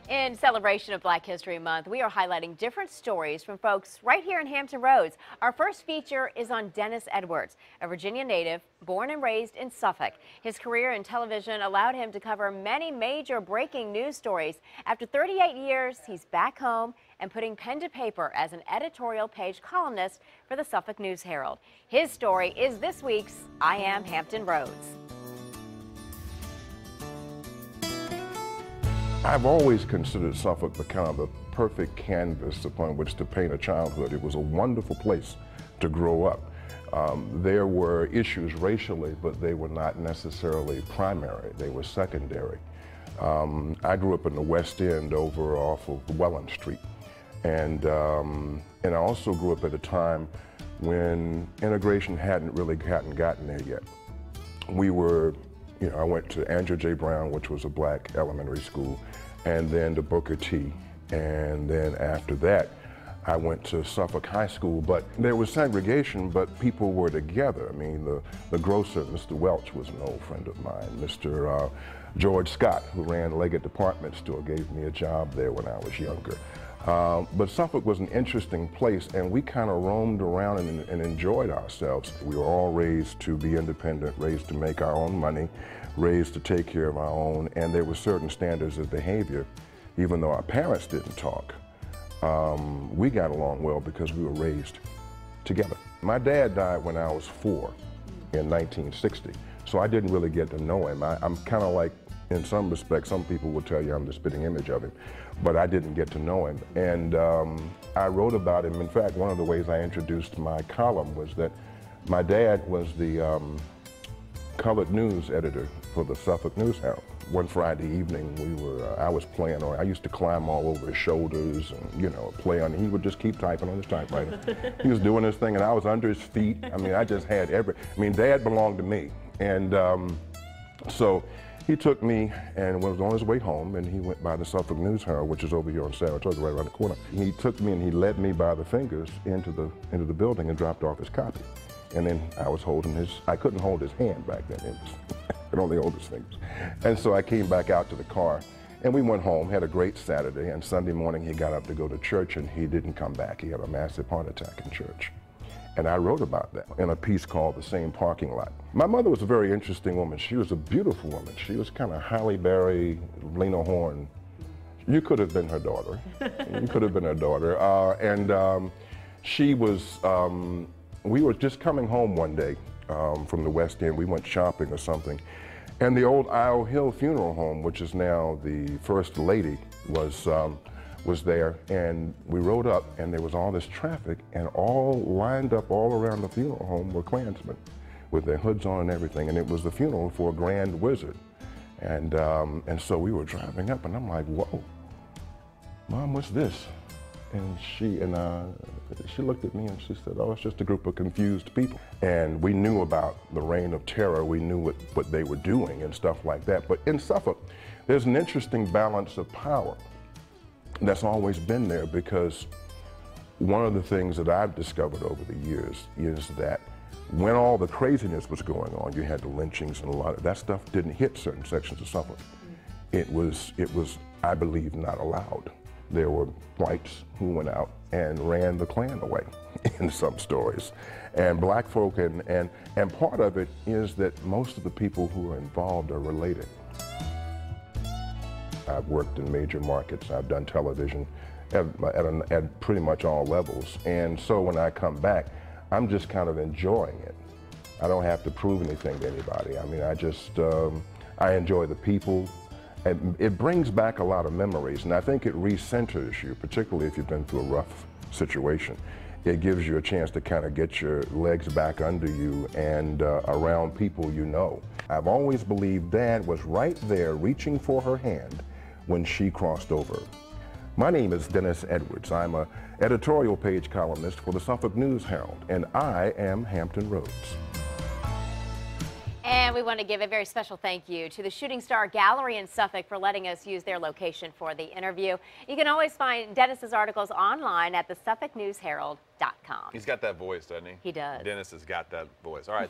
In celebration of Black History Month, we are highlighting different stories from folks right here in Hampton Roads. Our first feature is on Dennis Edwards, a Virginia native born and raised in Suffolk. His career in television allowed him to cover many major breaking news stories. After 38 years, he's back home and putting pen to paper as an editorial page columnist for the Suffolk News Herald. His story is this week's I Am Hampton Roads. I've always considered Suffolk the kind of the perfect canvas upon which to paint a childhood. It was a wonderful place to grow up. There were issues racially, but they were not necessarily primary. They were secondary. I grew up in the West End over off of Welland Street. And I also grew up at a time when integration hadn't gotten there yet. We were, I went to Andrew J. Brown, which was a black elementary school, and then to Booker T. And then after that, I went to Suffolk High School, but there was segregation, but people were together. I mean, the grocer, Mr. Welch, was an old friend of mine. Mr. George Scott, who ran Leggett Department Store, gave me a job there when I was younger. But Suffolk was an interesting place, and we kind of roamed around and enjoyed ourselves. We were all raised to be independent, raised to make our own money, raised to take care of our own, and there were certain standards of behavior. Even though our parents didn't talk, we got along well because we were raised together. My dad died when I was 4 in 1960, so I didn't really get to know him. I'm kind of like, in some respects, some people will tell you I'm the spitting image of him, but I didn't get to know him. And I wrote about him. In fact, one of the ways I introduced my column was that my dad was the colored news editor for the Suffolk News Herald. One Friday evening, I was playing, or I used to climb all over his shoulders and, play on. He would just keep typing on his typewriter. He was doing his thing, and I was under his feet. I mean, I just had Dad belonged to me. And so he took me and was on his way home, and he went by the Suffolk News Herald, which is over here on Saratoga, right around the corner. He took me and he led me by the fingers into the building and dropped off his copy. And then I was holding I couldn't hold his hand back then. I could only hold his fingers. And so I came back out to the car, and we went home, had a great Saturday, and Sunday morning he got up to go to church, and he didn't come back. He had a massive heart attack in church. And I wrote about that in a piece called The Same Parking Lot. My mother was a very interesting woman. She was a beautiful woman. She was kind of Halle Berry, Lena Horne. You could have been her daughter. You could have been her daughter. She was, we were just coming home one day from the West End. We went shopping or something. And the old Isle Hill Funeral Home, which is now the First Lady, was there, and we rode up, and there was all this traffic, and all lined up all around the funeral home were Klansmen with their hoods on and everything, and it was the funeral for a Grand Wizard. And so we were driving up, and I'm like, whoa, Mom, what's this? And she looked at me and she said, oh, it's just a group of confused people. And we knew about the Reign of Terror. We knew what they were doing and stuff like that. But in Suffolk, there's an interesting balance of power that's always been there, because one of the things that I've discovered over the years is that when all the craziness was going on, you had the lynchings and a lot of that stuff didn't hit certain sections of Suffolk. It was, I believe, not allowed. There were whites who went out and ran the Klan away in some stories. And black folk, and part of it is that most of the people who are involved are related. I've worked in major markets. I've done television at pretty much all levels. And so when I come back, I'm just kind of enjoying it. I don't have to prove anything to anybody. I mean, I enjoy the people. And it brings back a lot of memories, and I think it recenters you, particularly if you've been through a rough situation. It gives you a chance to kind of get your legs back under you and around people you know. I've always believed Dad was right there reaching for her hand when she crossed over. My name is Dennis Edwards. I'm an editorial page columnist for the Suffolk News Herald, and I am Hampton Roads. And we want to give a very special thank you to the Shooting Star Gallery in Suffolk for letting us use their location for the interview. You can always find Dennis's articles online at the SuffolkNewsHerald.com. He's got that voice, doesn't he? He does. Dennis has got that voice. All right.